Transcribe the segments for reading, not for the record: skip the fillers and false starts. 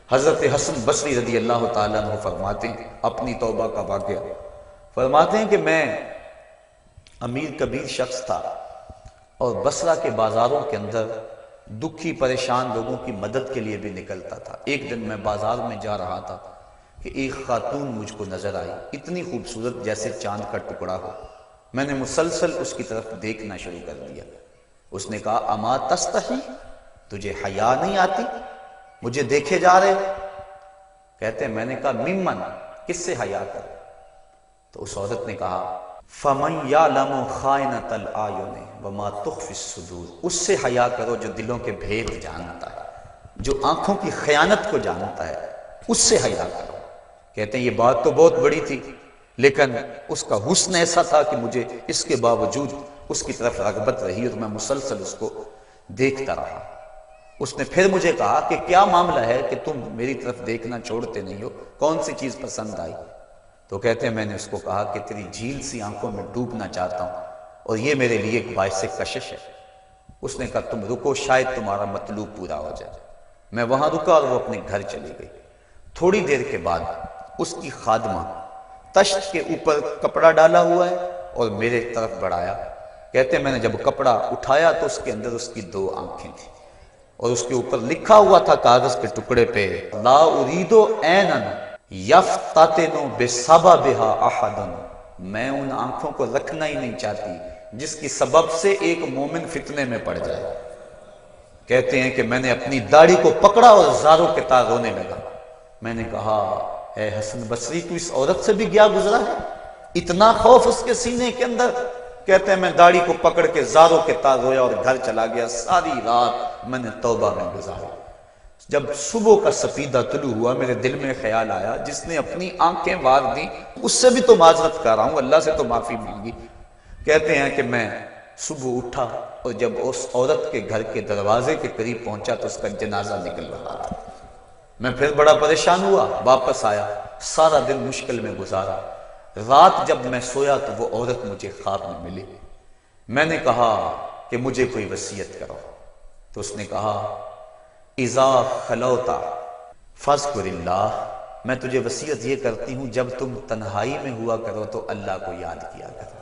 حضرت حسن بصری رضی اللہ تعالیٰ عنہ فرماتے ہیں اپنی توبہ کا واقعہ، فرماتے ہیں کہ میں امیر کبیر شخص تھا اور بصرہ کے بازاروں کے اندر دکھی پریشان لوگوں کی مدد کے لیے بھی نکلتا تھا۔ ایک دن میں بازار میں جا رہا تھا کہ ایک خاتون مجھ کو نظر آئی، اتنی خوبصورت جیسے چاند کا ٹکڑا ہو۔ میں نے مسلسل اس کی طرف دیکھنا شروع کر دیا۔ اس نے کہا اما تستحی، تجھے حیا نہیں آتی، مجھے دیکھے جا رہے؟ کہتے ہیں میں نے کہا ممن، کس سے حیا کر؟ تو اس عورت نے کہا فَمَنْ يَعْلَمُ خَائِنَةَ الْأَعْيُنِ وَمَا تُخْفِي الصُّدُورُ، اس سے حیا کرو جو دلوں کے بھید جانتا ہے، جو آنکھوں کی خیانت کو جانتا ہے، اس سے حیا کرو۔ کہتے ہیں یہ بات تو بہت بڑی تھی، لیکن اس کا حسن ایسا تھا کہ مجھے اس کے باوجود اس کی طرف رغبت رہی اور میں مسلسل اس کو دیکھتا رہا۔ اس نے پھر مجھے کہا کہ کیا معاملہ ہے کہ تم میری طرف دیکھنا چھوڑتے نہیں ہو، کون سی چیز پسند آئی؟ تو کہتے ہیں میں نے اس کو کہا کہ تیری جھیل سی آنکھوں میں ڈوبنا چاہتا ہوں اور یہ میرے لیے ایک باعث کشش ہے۔ اس نے کہا تم رکو، شاید تمہارا مطلوب پورا ہو جائے۔ میں وہاں رکا اور وہ اپنے گھر چلی گئی۔ تھوڑی دیر کے بعد اس کی خادمہ تشت کے اوپر کپڑا ڈالا ہوا ہے اور میرے طرف بڑھایا۔ کہتے ہیں میں نے جب کپڑا اٹھایا تو اس کے اندر اس کی دو آنکھیں تھیں اور اس کے اوپر لکھا ہوا تھا کاغذ کے ٹکڑے پہ لا ارید عینا یفتتن بسببھا احد، میں ان آنکھوں کو رکھنا ہی نہیں چاہتی جس کی سبب سے ایک مومن فتنے میں پڑ جائے۔ کہتے ہیں کہ میں نے اپنی داڑھی کو پکڑا اور زاروں کے تار رونے لگا۔ میں نے کہا اے حسن بصری تو اس عورت سے بھی گیا گزرا ہے، اتنا خوف اس کے سینے کے اندر؟ کہتے ہیں میں داڑھی کو پکڑ کے زاروں کے تار رویا اور گھر چلا گیا۔ ساری رات میں نے توبہ میں گزاری۔ جب صبح کا سپیدہ طلوع ہوا میرے دل میں خیال آیا جس نے اپنی آنکھیں وار دی اس سے بھی تو معذرت کر رہا ہوں، اللہ سے تو معافی مانگی۔ کہتے ہیں کہ میں صبح اٹھا اور جب اس عورت کے گھر کے دروازے کے قریب پہنچا تو اس کا جنازہ نکل رہا تھا۔ میں پھر بڑا پریشان ہوا، واپس آیا، سارا دن مشکل میں گزارا۔ رات جب میں سویا تو وہ عورت مجھے خواب میں ملی۔ میں نے کہا کہ مجھے کوئی وصیت کرو، تو اس نے کہا اذا خلوتا فاذکر اللہ، میں تجھے وصیت یہ کرتی ہوں جب تم تنہائی میں ہوا کرو تو اللہ کو یاد کیا کرو۔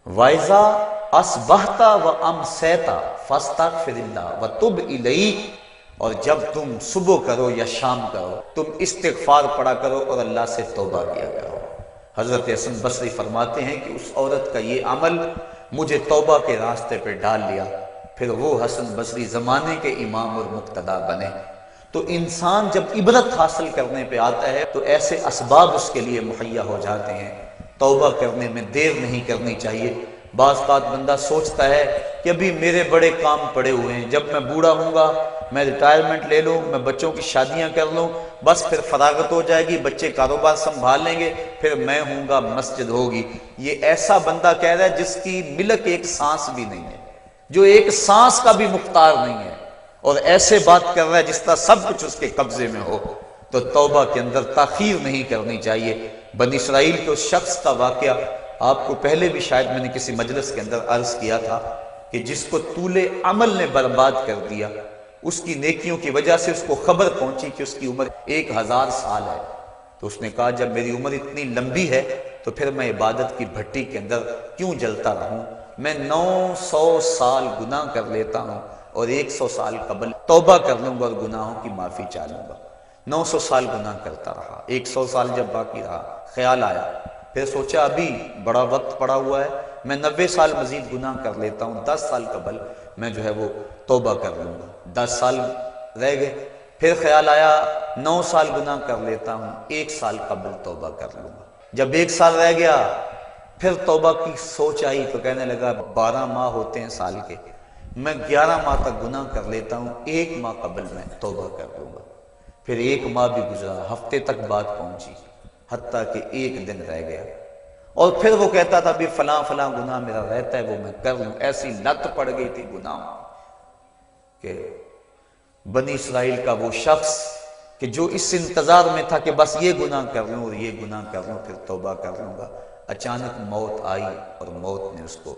وَإِذَا أَصْبَحْتَ وَأَمْسَيْتَ فَاسْتَغْفِرِ اللَّهَ وَتُبْ إِلَيْهِ، اور جب تم صبح کرو یا شام کرو تم استغفار پڑھا کرو اور اللہ سے توبہ کیا کرو۔ حضرت حسن بصری فرماتے ہیں کہ اس عورت کا یہ عمل مجھے توبہ کے راستے پہ ڈال لیا، پھر وہ حسن بصری زمانے کے امام اور مقتدا بنے۔ تو انسان جب عبرت حاصل کرنے پہ آتا ہے تو ایسے اسباب اس کے لیے مہیا ہو جاتے ہیں، توبہ کرنے میں دیر نہیں کرنی چاہیے۔ بعض بات بندہ سوچتا ہے کہ ابھی میرے بڑے کام پڑے ہوئے ہیں، جب میں بوڑھا ہوں گا میں ریٹائرمنٹ لے لوں، میں بچوں کی شادیاں کر لوں، بس پھر فراغت ہو جائے گی، بچے کاروبار سنبھال لیں گے، پھر میں ہوں گا، مسجد ہوگی۔ یہ ایسا بندہ کہہ رہا ہے جس کی ملک ایک سانس بھی نہیں ہے، جو ایک سانس کا بھی مختار نہیں ہے، اور ایسے بات کر رہا ہے جس طرح سب کچھ اس کے قبضے میں ہو۔ تو توبہ کے اندر تاخیر نہیں کرنی چاہیے۔ بنی اسرائیل کے اس شخص کا واقعہ آپ کو پہلے بھی شاید میں نے کسی مجلس کے اندر عرض کیا تھا کہ جس کو طول عمل نے برباد کر دیا، اس کی نیکیوں کی وجہ سے اس کو خبر پہنچی کہ اس کی عمر 1000 سال ہے، تو اس نے کہا جب میری عمر اتنی لمبی ہے تو پھر میں عبادت کی بھٹی کے اندر کیوں جلتا رہوں؟ میں 900 سال گناہ کر لیتا ہوں اور 100 سال قبل توبہ کر لوں گا اور گناہوں کی معافی چاہوں گا۔ 900 سال گناہ کرتا رہا، 100 سال جب باقی رہا خیال آیا، پھر سوچا ابھی بڑا وقت پڑا ہوا ہے، میں 90 سال مزید گناہ کر لیتا ہوں، 10 سال قبل میں جو ہے وہ توبہ کر لوں گا۔ 10 سال رہ گئے، پھر خیال آیا 9 سال گناہ کر لیتا ہوں، 1 سال قبل توبہ کر لوں گا۔ جب 1 سال رہ گیا پھر توبہ کی سوچ آئی تو کہنے لگا 12 ماہ ہوتے ہیں سال کے، میں 11 ماہ تک گناہ کر لیتا ہوں، 1 ماہ قبل میں توبہ کر لوں گا۔ پھر 1 ماہ بھی گزرا، ہفتے تک بات پہنچی، حتیٰ کہ 1 دن رہ گیا، اور پھر وہ کہتا تھا بھی فلاں فلاں گناہ میرا رہتا ہے وہ میں کر لوں۔ ایسی لت پڑ گئی تھی گناہ کہ بنی اسرائیل کا وہ شخص کہ جو اس انتظار میں تھا کہ بس یہ گناہ کر لوں اور یہ گناہ کر لوں پھر توبہ کر لوں گا، اچانک موت آئی اور موت نے اس کو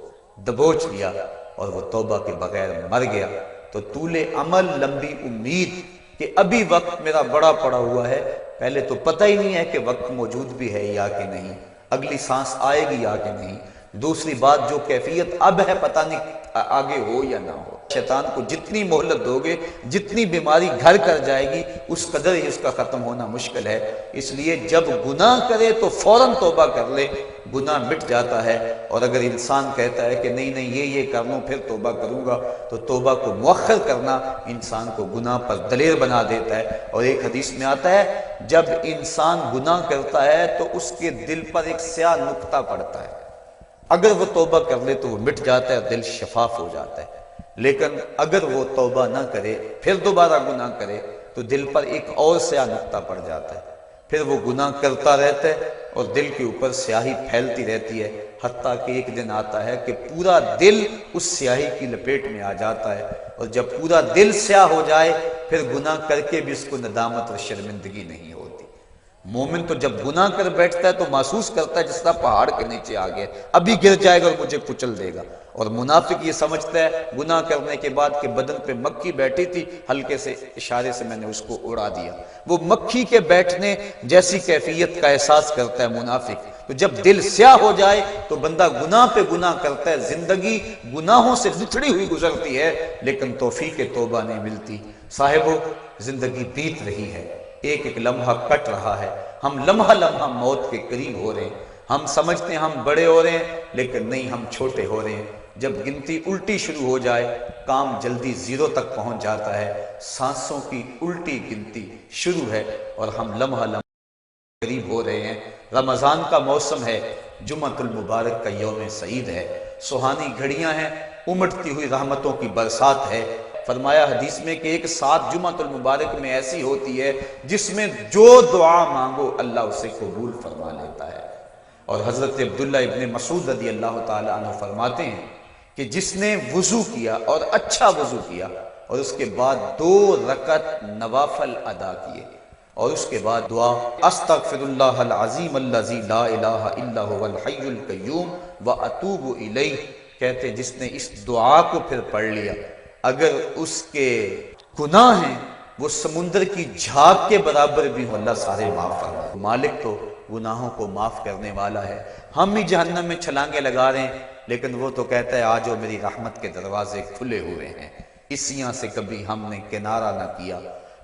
دبوچ لیا اور وہ توبہ کے بغیر مر گیا۔ تو طول عمل، لمبی امید کہ ابھی وقت میرا بڑا پڑا ہوا ہے، پہلے تو پتہ ہی نہیں ہے کہ وقت موجود بھی ہے یا کہ نہیں، اگلی سانس آئے گی یا کہ نہیں، دوسری بات جو کیفیت اب ہے پتہ نہیں آگے ہو یا نہ ہو۔ شیطان کو جتنی مہلت دو گے، جتنی بیماری گھر کر جائے گی، اس قدر ہی اس کا ختم ہونا مشکل ہے۔ اس لیے جب گناہ کرے تو فوراً توبہ کر لے، گناہ مٹ جاتا ہے۔ اور اگر انسان کہتا ہے کہ نہیں یہ کر لوں پھر توبہ کروں گا، تو توبہ کو مؤخر کرنا انسان کو گناہ پر دلیر بنا دیتا ہے۔ اور ایک حدیث میں آتا ہے جب انسان گناہ کرتا ہے تو اس کے دل پر ایک سیاہ نقطہ پڑتا ہے، اگر وہ توبہ کر لے تو وہ مٹ جاتا ہے، دل شفاف ہو جاتا ہے۔ لیکن اگر وہ توبہ نہ کرے پھر دوبارہ گناہ کرے تو دل پر ایک اور سیاہ نقطہ پڑ جاتا ہے، پھر وہ گناہ کرتا رہتا ہے اور دل کے اوپر سیاہی پھیلتی رہتی ہے، حتیٰ کہ ایک دن آتا ہے کہ پورا دل اس سیاہی کی لپیٹ میں آ جاتا ہے۔ اور جب پورا دل سیاہ ہو جائے پھر گناہ کر کے بھی اس کو ندامت اور شرمندگی نہیں ہوتی۔ مومن تو جب گناہ کر بیٹھتا ہے تو محسوس کرتا ہے جس طرح پہاڑ کے نیچے آ گیا، ابھی گر جائے گا اور مجھے کچل دے گا۔ اور منافق یہ سمجھتا ہے گناہ کرنے کے بعد کہ بدن پہ مکھی بیٹھی تھی، ہلکے سے اشارے سے میں نے اس کو اڑا دیا، وہ مکھی کے بیٹھنے جیسی کیفیت کا احساس کرتا ہے منافق۔ تو جب دل سیاہ ہو جائے تو بندہ گناہ پہ گناہ کرتا ہے، زندگی گناہوں سے لتڑی ہوئی گزرتی ہے لیکن توفیق توبہ نہیں ملتی۔ صاحبو، زندگی بیت رہی ہے، ایک ایک لمحہ کٹ رہا ہے، ہم لمحہ لمحہ موت کے قریب ہو رہے ہیں۔ ہم سمجھتے ہیں ہم بڑے ہو رہے ہیں لیکن نہیں، ہم چھوٹے ہو رہے ہیں۔ جب گنتی الٹی شروع ہو جائے کام جلدی زیرو تک پہنچ جاتا ہے، سانسوں کی الٹی گنتی شروع ہے اور ہم لمحہ لمحہ قریب ہو رہے ہیں۔ رمضان کا موسم ہے، جمعۃ المبارک کا یوم سعید ہے، سہانی گھڑیاں ہیں، امٹتی ہوئی رحمتوں کی برسات ہے۔ فرمایا حدیث میں کہ ایک ساتھ جمعۃ المبارک میں ایسی ہوتی ہے جس میں جو دعا مانگو اللہ اسے قبول فرما لیتا ہے۔ اور حضرت عبداللہ ابن مسعود رضی اللہ تعالی عنہ فرماتے ہیں کہ جس نے وضو کیا اور اچھا وضو کیا اور اس کے بعد 2 رکعت نوافل ادا کیے اور اس کے بعد دعا استغفر اللہ العظیم الذی لا الہ الا هو الحی القیوم واتوب الیہ، کہتے جس نے اس دعا کو پھر پڑھ لیا، اگر اس کے گناہ ہیں وہ سمندر کی جھاگ کے برابر بھی ہو، اللہ سارے معاف فرما۔ مالک تو گناہوں کو معاف کرنے والا ہے، ہم ہی جہنم میں چھلانگے لگا رہے ہیں لیکن وہ تو کہتا ہے آجو میری رحمت کے دروازے کھلے ہوئے ہیں، اسیاں سے کبھی ہم نے کنارہ نہ کیا،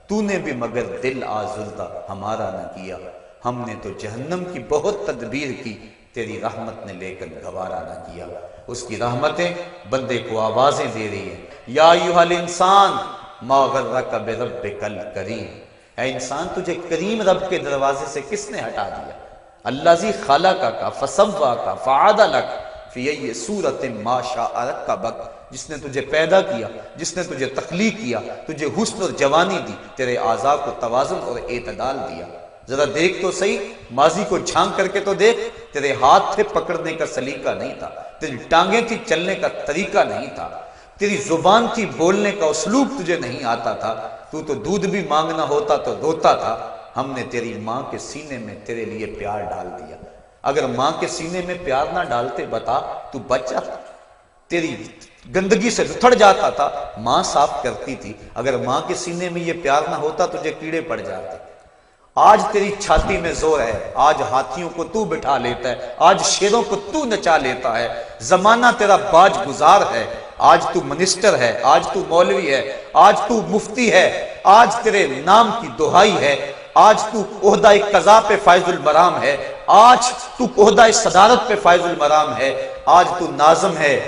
تو نے بھی مگر دل آزردہ ہمارا نہ کیا، ہم نے تو جہنم کی بہت تدبیر کی، تیری رحمت نے لے کر گوارا نہ کیا۔ اس کی رحمتیں بندے کو آوازیں دے رہی ہیں، یا ایھا الانسان ما غرک بربک الکریم، اے انسان تجھے کریم رب کے دروازے سے کس نے ہٹا دیا؟ الذی خلقک فسواک فعدلک فی ای صورت ما شاء رکبک، جس نے تجھے پیدا کیا، جس نے تجھے تخلیق کیا، تجھے حسن اور جوانی دی، تیرے اعضاء کو توازن اور اعتدال دیا۔ ذرا دیکھ تو صحیح، ماضی کو جھانک کر کے تو دیکھ، تیرے ہاتھ تھے پکڑنے کا سلیقہ نہیں تھا، تیری ٹانگیں تھی چلنے کا طریقہ نہیں تھا، تیری زبان تھی بولنے کا اسلوب تجھے نہیں آتا تھا، تو دودھ بھی مانگنا ہوتا تو روتا تھا، ہم نے تیری ماں کے سینے میں تیرے لیے پیار ڈال دیا۔ اگر ماں کے سینے میں پیار نہ ڈالتے بتا تو بچہ تیری گندگی سے لتھڑ جاتا تھا، ماں صاف کرتی تھی، اگر ماں کے سینے میں یہ پیار نہ ہوتا تجھے کیڑے پڑ جاتے۔ آج تیری چھاتی میں زور ہے، آج ہاتھیوں کو تو بٹھا لیتا ہے، آج شیروں کو تو نچا لیتا ہے، زمانہ تیرا باج گزار ہے، آج تو منسٹر ہے، آج تو مولوی ہے، آج تو مفتی ہے، آج تیرے نام کی دہائی ہے، آج تو عہدہ قضا پہ فائز المرام ہے، آج تو عہدہ صدارت پہ فائز المرام ہے، آج تو ناظم ہے،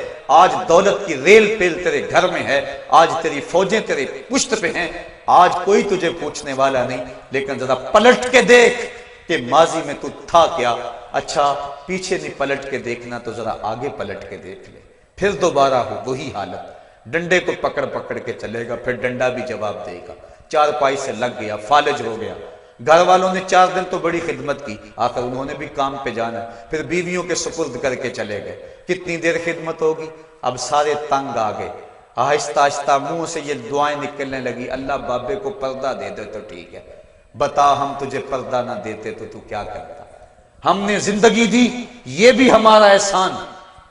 آج دولت کی ریل پیل تیرے گھر میں ہے، آج تیری فوجیں تیرے پشت پہ ہیں، آج کوئی تجھے پوچھنے والا نہیں، لیکن ذرا پلٹ کے دیکھ کہ ماضی میں تو تھا کیا۔ اچھا پیچھے نہیں پلٹ کے دیکھنا تو ذرا آگے پلٹ کے دیکھ لے، پھر دوبارہ ہو وہی حالت، ڈنڈے کو پکڑ پکڑ کے چلے گا، پھر ڈنڈا بھی جواب دے گا، چارپائی سے لگ گیا، فالج ہو گیا، گھر والوں نے 4 دن تو بڑی خدمت کی، آخر انہوں نے بھی کام پہ جانا، پھر بیویوں کے سپرد کر کے چلے گئے، کتنی دیر خدمت ہوگی، اب سارے تنگ آ گئے، آہستہ آہستہ منہ سے یہ دعائیں نکلنے لگی، اللہ بابے کو پردہ دے دے تو ٹھیک ہے، بتا ہم تجھے پردہ نہ دیتے تو کیا کرتا، ہم نے زندگی دی یہ بھی ہمارا احسان،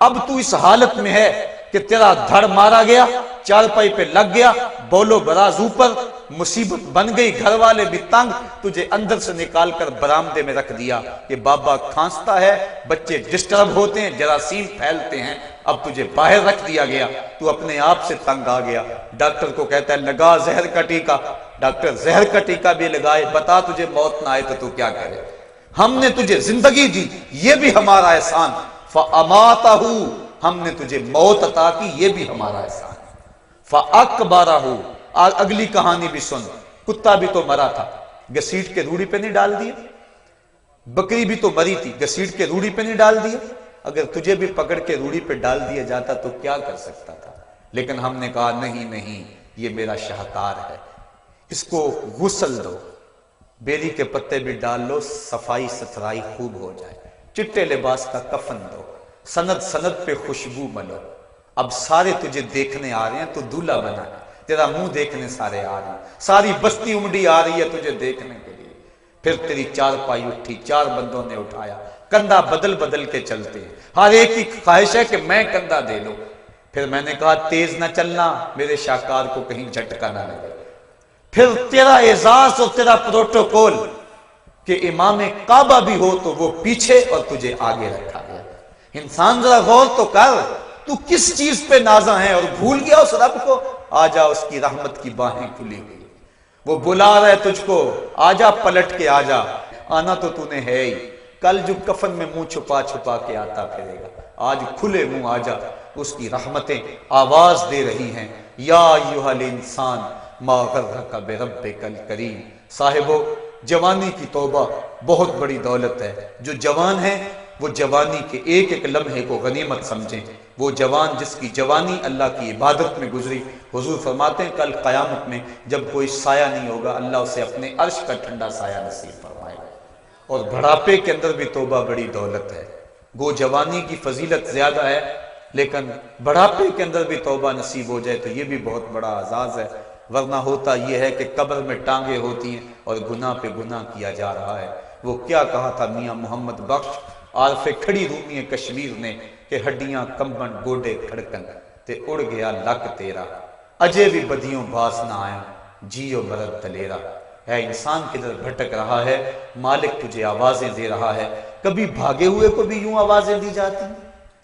اب تو اس حالت میں ہے کہ تیرا دھڑ مارا گیا، چارپائی پہ لگ گیا، بولو براز اوپر، مصیبت بن گئی، گھر والے بھی تنگ، تجھے اندر سے نکال کر برآمدے میں رکھ دیا کہ بابا کھانستا ہے، بچے ڈسٹرب ہوتے ہیں، جراثیم پھیلتے ہیں، اب تجھے باہر رکھ دیا گیا، تو اپنے آپ سے تنگ آ گیا۔ ڈاکٹر کو کہتا ہے لگا زہر کا ٹیکہ، ڈاکٹر زہر کا ٹیکہ بھی لگائے، بتا تجھے موت نہ آئے تو کیا کرے؟ ہم نے تجھے زندگی دی، یہ بھی ہمارا احسان، فَأَمَاتَهُ، ہم نے تجھے موت عطا کی، یہ بھی ہمارا احسان، فَأَكْبَرَهُ، اگلی کہانی بھی سن، کتا بھی تو مرا تھا، گھسیٹ کے روڑی پہ نہیں ڈال دیا؟ بکری بھی تو مری تھی، گھسیٹ کے روڑی پہ نہیں ڈال دیا؟ اگر تجھے بھی پکڑ کے روڑی پہ ڈال دیا جاتا تو کیا کر سکتا تھا؟ لیکن ہم نے کہا نہیں نہیں، یہ میرا شاہکار ہے، اس کو غسل دو، بیری کے پتے بھی ڈال لو، صفائی ستھرائی خوب ہو جائے، چٹے لباس کا کفن دو، سند سند پہ خوشبو ملو، اب سارے تجھے دیکھنے آ رہے ہیں تو دولہا بنا ہے، تیرا منہ دیکھنے سارے آ رہے ہیں، ساری بستی امڈی آ رہی ہے تجھے دیکھنے کے لیے۔ پھر تیری چار پائی اٹھی، چار بندوں نے اٹھایا، کندھا بدل بدل کے چلتے ہیں، ہر ایک کی خواہش ہے کہ میں کندھا دے لوں۔ پھر میں نے کہا تیز نہ چلنا، میرے شاہکار کو کہیں جھٹکا نہ لگے۔ پھر تیرا اعزاز اور تیرا پروٹوکول کہ امام کعبہ بھی ہو تو وہ پیچھے اور تجھے آگے رکھا گیا۔ انسان ذرا غور تو کر، تو کس چیز پہ نازا ہے اور بھول گیا اس رب کو؟ آجا، اس کی رحمت کی باہیں کھلی ہوئی، وہ بلا رہا ہے تجھ کو، آجا پلٹ کے آجا، آنا تو تو نے ہے ہی، کل جو کفن میں منہ چھپا چھپا کے آتا پھرے گا، آج کھلے منہ آجا، اس کی رحمتیں آواز دے رہی ہیں، یا ایھا الانسان ما غرک بربک الکریم۔ صاحبو، جوانی کی توبہ بہت بڑی دولت ہے، جو جوان ہیں وہ جوانی کے ایک ایک لمحے کو غنیمت سمجھیں۔ وہ جوان جس کی جوانی اللہ کی عبادت میں گزری، حضور فرماتے ہیں کل قیامت میں جب کوئی سایہ نہیں ہوگا، اللہ اسے اپنے عرش کا ٹھنڈا سایہ نصیب فرمائے گا۔ اور بڑھاپے کے اندر بھی توبہ بڑی دولت ہے، گو جوانی کی فضیلت زیادہ ہے لیکن بڑھاپے کے اندر بھی توبہ نصیب ہو جائے تو یہ بھی بہت بڑا اعزاز ہے، ورنہ ہوتا یہ ہے کہ قبر میں ٹانگیں ہوتی ہیں اور گناہ پہ گناہ کیا جا رہا ہے۔ وہ کیا کہا تھا میاں محمد بخش عارف کھڑی رومی کشمیر نے کہ ہڈیاں کمبن گوڈے کھڑکن تے اڑ گیا لک تیرا، اجے بھی بدیوں باز نہ آیا، جیو مرد دلیرا۔ ہے انسان کدھر بھٹک رہا ہے، مالک تجھے آوازیں دے رہا ہے۔ کبھی بھاگے ہوئے کو بھی یوں آوازیں دی جاتی ہیں،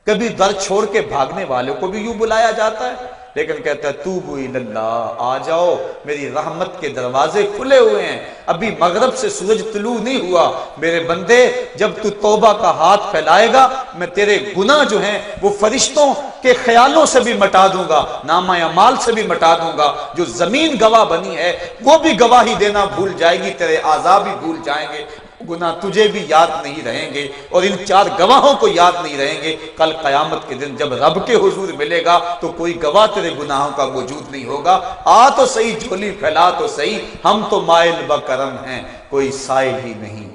کبھی در چھوڑ کے بھاگنے والوں کو بھی یوں بلایا جاتا ہے، لیکن کہتا ہے توبو اللہ، آ جاؤ، میری رحمت کے دروازے کھلے ہوئے ہیں، ابھی مغرب سے سورج طلوع نہیں ہوا، میرے بندے جب تو توبہ کا ہاتھ پھیلائے گا میں تیرے گناہ جو ہیں وہ فرشتوں کے خیالوں سے بھی مٹا دوں گا، نامہ اعمال سے بھی مٹا دوں گا، جو زمین گواہ بنی ہے وہ بھی گواہی دینا بھول جائے گی، تیرے اعضاء بھی بھول جائیں گے، گناہ تجھے بھی یاد نہیں رہیں گے اور ان چار گواہوں کو یاد نہیں رہیں گے۔ کل قیامت کے دن جب رب کے حضور ملے گا تو کوئی گواہ تیرے گناہوں کا موجود نہیں ہوگا۔ آ تو صحیح، جھولی پھیلا تو صحیح، ہم تو مائل بکرم ہیں کوئی سائل ہی نہیں،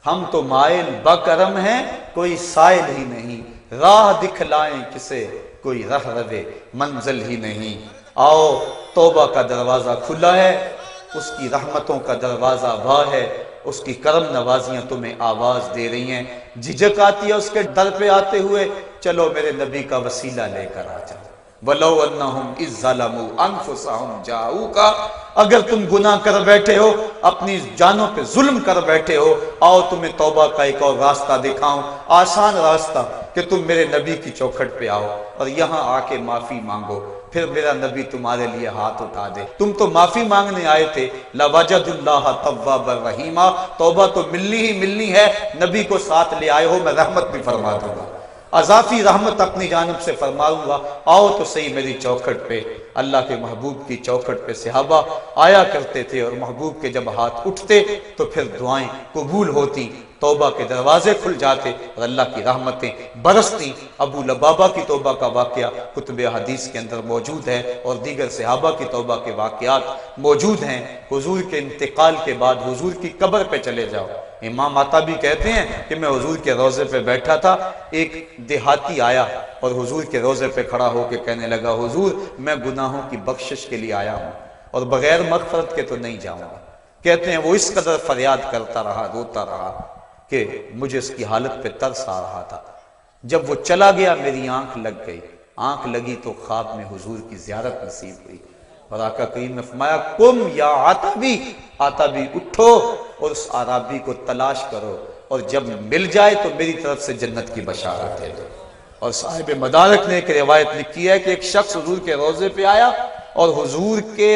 ہم تو مائل بکرم ہیں کوئی سائل ہی نہیں، راہ دکھلائیں کسے کوئی رہ روے منزل ہی نہیں۔ آؤ، توبہ کا دروازہ کھلا ہے، اس کی رحمتوں کا دروازہ واہ ہے، اس کی کرم نوازیاں تمہیں آواز دے رہی ہیں، جھجک آتی ہے اس کے در پہ آتے ہوئے، چلو میرے نبی کا وسیلہ لے کر آ جاؤ۔ وَلَوْ أَنَّهُمْ إِذْ ظَلَمُوا أَنفُسَهُمْ جَاءُوكَ، اگر تم گناہ کر بیٹھے ہو، اپنی جانوں پہ ظلم کر بیٹھے ہو، آؤ تمہیں توبہ کا ایک اور راستہ دکھاؤں، آسان راستہ، کہ تم میرے نبی کی چوکھٹ پہ آؤ اور یہاں آ کے معافی مانگو، پھر میرا نبی تمہارے لیے ہاتھ اٹھا دے۔ تم تو معافی مانگنے آئے تھے، لَوَجَدُ اللَّهَ تَوَّابًا رَحِيمًا، توبہ تو ملنی ہی ملنی ہے، نبی کو ساتھ لے آئے ہو، میں رحمت بھی فرما دوں گا، اضافی رحمت اپنی جانب سے فرماؤں گا، آؤ تو صحیح میری چوکھٹ پہ۔ اللہ کے محبوب کی چوکھٹ پہ صحابہ آیا کرتے تھے اور محبوب کے جب ہاتھ اٹھتے تو پھر دعائیں قبول ہوتی، توبہ کے دروازے کھل جاتے اور اللہ کی رحمتیں برستی۔ ابو لبابہ کی توبہ کا واقعہ کتب حدیث کے اندر موجود ہے اور دیگر صحابہ کی توبہ کے واقعات موجود ہیں۔ حضور کے انتقال کے بعد حضور کی قبر پہ چلے جاؤ، امام عطابی کہتے ہیں کہ میں حضور کے روضے پہ بیٹھا تھا، ایک دیہاتی آیا اور حضور کے روضے پہ کھڑا ہو کے کہنے لگا حضور میں گناہوں کی بخشش کے لیے آیا ہوں اور بغیر مغفرت کے تو نہیں جاؤں گا۔ کہتے ہیں وہ اس قدر فریاد کرتا رہا، روتا رہا کہ مجھے اس کی حالت پہ ترس آ رہا تھا۔ جب وہ چلا گیا میری آنکھ لگ گئی، آنکھ لگی تو خواب میں حضور کی زیارت نصیب ہوئی اور آقا کریم نے فرمایا قم یا عتبی، عتبی اٹھو اور اس عرابی کو تلاش کرو، اور جب مل جائے تو میری طرف سے جنت کی بشارت دے دو۔ اور صاحب مدارک نے ایک روایت لکھی ہے کہ ایک شخص حضور کے روضے پہ آیا اور حضور کے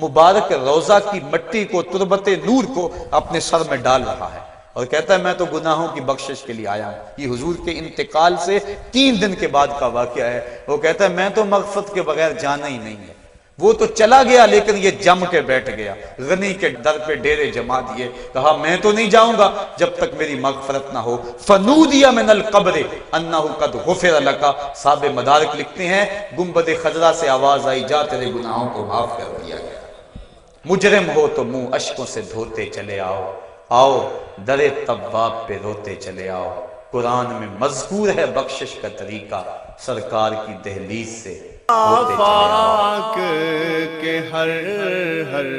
مبارک روضہ کی مٹی کو، تربت نور کو اپنے سر میں ڈال رہا ہے اور کہتا ہے میں تو گناہوں کی بخشش کے لیے آیا ہوں۔ یہ حضور کے انتقال سے 3 دن کے بعد کا واقعہ ہے۔ وہ کہتا ہے میں تو مغفرت کے بغیر جانا ہی نہیں ہے۔ وہ تو چلا گیا لیکن یہ جم کے بیٹھ گیا، غنی کے در پہ ڈیرے جما دیے، کہا میں تو نہیں جاؤں گا جب تک میری مغفرت نہ ہو۔ فنودی من القبر انہ قد غفر لک، صاحب مدارک لکھتے ہیں گنبد خضرا سے آواز آئی جا تیرے گناہوں کو معاف کر دیا گیا، مجرم ہو تو منہ اشکوں سے دھوتے چلے آؤ، آؤ در تواب پہ روتے چلے آؤ۔ قرآن میں مذکور ہے بخشش کا طریقہ، سرکار کی دہلیز سے ہوتے چلے آؤ۔ آفاق کے ہر ہر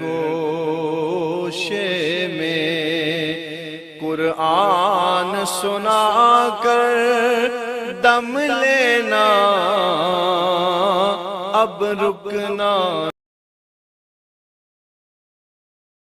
گوشے میں قرآن سنا کر دم لینا، اب رکنا